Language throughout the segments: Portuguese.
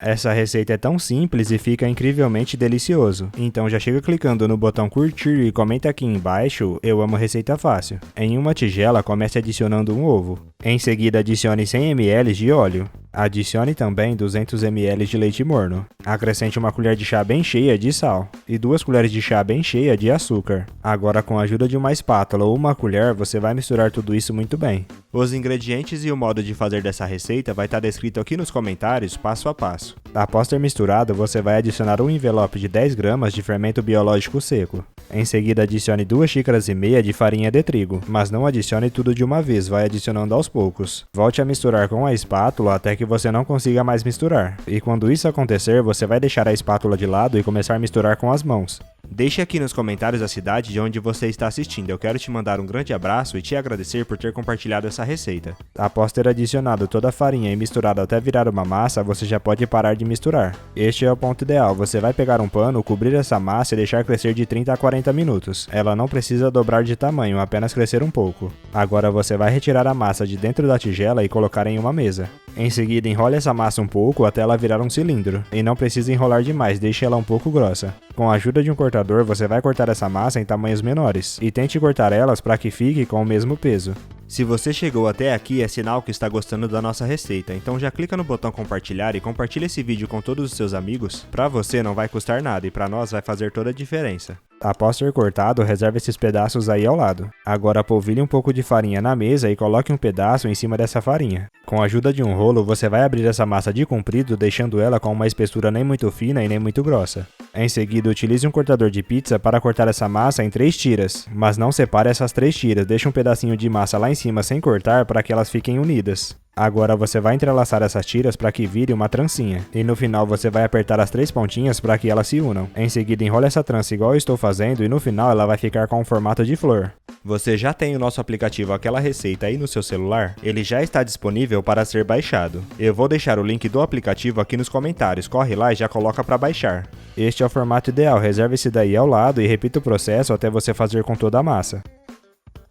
Essa receita é tão simples e fica incrivelmente delicioso. Então já chega clicando no botão curtir e comenta aqui embaixo, eu amo receita fácil. Em uma tigela, comece adicionando um ovo. Em seguida, adicione 100 ml de óleo. Adicione também 200 ml de leite morno. Acrescente uma colher de chá bem cheia de sal e 2 colheres de chá bem cheia de açúcar. Agora, com a ajuda de uma espátula ou uma colher, você vai misturar tudo isso muito bem. Os ingredientes e o modo de fazer dessa receita vai estar descrito aqui nos comentários, passo a passo. Após ter misturado, você vai adicionar um envelope de 10 gramas de fermento biológico seco. Em seguida, adicione 2 xícaras e meia de farinha de trigo, mas não adicione tudo de uma vez, vai adicionando aos poucos. Volte a misturar com a espátula até que você não consiga mais misturar. E quando isso acontecer, você vai deixar a espátula de lado e começar a misturar com as mãos. Deixe aqui nos comentários a cidade de onde você está assistindo. Eu quero te mandar um grande abraço e te agradecer por ter compartilhado essa receita. Após ter adicionado toda a farinha e misturado até virar uma massa, você já pode parar de misturar. Este é o ponto ideal. Você vai pegar um pano, cobrir essa massa e deixar crescer de 30 a 40 minutos. Ela não precisa dobrar de tamanho, apenas crescer um pouco. Agora você vai retirar a massa de dentro da tigela e colocar em uma mesa. Em seguida, enrole essa massa um pouco até ela virar um cilindro. E não precisa enrolar demais, deixe ela um pouco grossa. Com a ajuda de um cortador, você vai cortar essa massa em tamanhos menores. E tente cortar elas para que fique com o mesmo peso. Se você chegou até aqui, é sinal que está gostando da nossa receita, então já clica no botão compartilhar e compartilha esse vídeo com todos os seus amigos. Para você não vai custar nada e para nós vai fazer toda a diferença. Após ter cortado, reserve esses pedaços aí ao lado. Agora polvilhe um pouco de farinha na mesa e coloque um pedaço em cima dessa farinha. Com a ajuda de um rolo, você vai abrir essa massa de comprido, deixando ela com uma espessura nem muito fina e nem muito grossa. Em seguida, utilize um cortador de pizza para cortar essa massa em 3 tiras, mas não separe essas 3 tiras, deixe um pedacinho de massa lá em cima sem cortar para que elas fiquem unidas. Agora você vai entrelaçar essas tiras para que vire uma trancinha. E no final você vai apertar as 3 pontinhas para que elas se unam. Em seguida enrole essa trança igual eu estou fazendo e no final ela vai ficar com um formato de flor. Você já tem o nosso aplicativo Aquela Receita aí no seu celular? Ele já está disponível para ser baixado. Eu vou deixar o link do aplicativo aqui nos comentários, corre lá e já coloca para baixar. Este é o formato ideal, reserve esse daí ao lado e repita o processo até você fazer com toda a massa.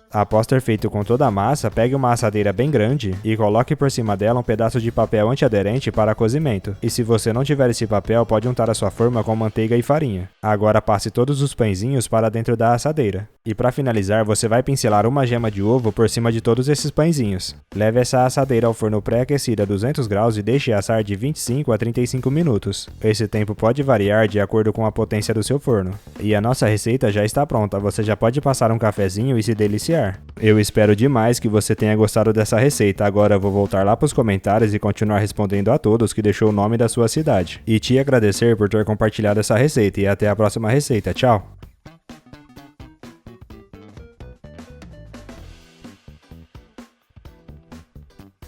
Após ter feito com toda a massa, pegue uma assadeira bem grande e coloque por cima dela um pedaço de papel antiaderente para cozimento. E se você não tiver esse papel, pode untar a sua forma com manteiga e farinha. Agora passe todos os pãezinhos para dentro da assadeira. E para finalizar, você vai pincelar uma gema de ovo por cima de todos esses pãezinhos. Leve essa assadeira ao forno pré-aquecido a 200 graus e deixe assar de 25 a 35 minutos. Esse tempo pode variar de acordo com a potência do seu forno. E a nossa receita já está pronta, você já pode passar um cafezinho e se deliciar. Eu espero demais que você tenha gostado dessa receita. Agora eu vou voltar lá para os comentários e continuar respondendo a todos que deixou o nome da sua cidade. E te agradecer por ter compartilhado essa receita e até a próxima receita. Tchau!